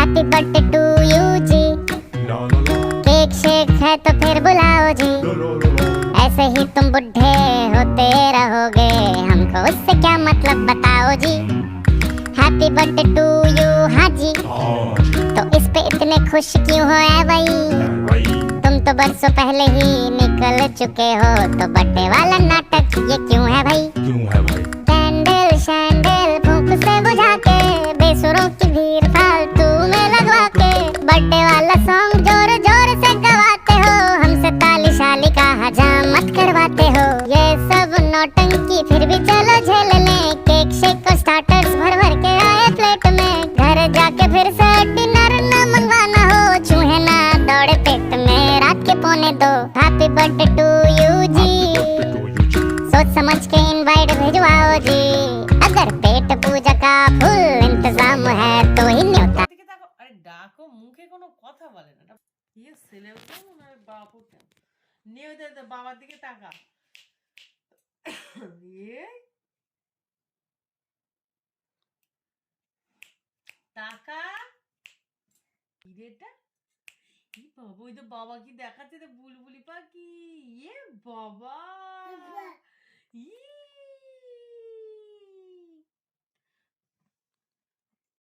Happy birthday to you ji. Cake shake है तो फिर बुलाओ जी। ऐसे ही तुम बुढ़े होते रहोगे, हमको उससे क्या मतलब बताओ जी। हैप्पी बर्थडे टू यू हाँ जी। तो इस पे इतने खुश क्यों हो ऐ भाई, तुम तो बरसों पहले ही निकल चुके हो, तो बर्थडे वाला नाटक ये क्यों है भाई। कैंडल शैंडल फूंक से बुझा के, बेसुरों की भीड़ फालतू में लगवा के, बर्थडे वाला सॉन्ग जोर जोर से गवाते हो, हमसे ताली शाली का हजामत करवाते हो। ये सब नौटंकी फिर भी चलो झेल लें, केक शेक और स्टार्टर्स भर भर के आए प्लेट में, घर जाके फिर से डिनर न मंगवाना हो, चूहे ना दौड़े पेट में रात के 1:45। हैप्पी बर्थडे टू यू जी। सोच समझ के इनवाइट भिजवाओ जी, अगर पेट पूजा का फुल इंतजाम है तो ही न्योता। আরে ডাকো, মুখে কোনো কথা বলে না। ইয়ে ছেলেও কেমন আর বাপও কেমন। নিয়ে দে বাবার দিকে তাকা। এ টাকা এটা কি বাবা, ওই তো বাবা কি দেখাচ্ছে রে বুলবুলি পাখি। ইয়ে বাবা, ই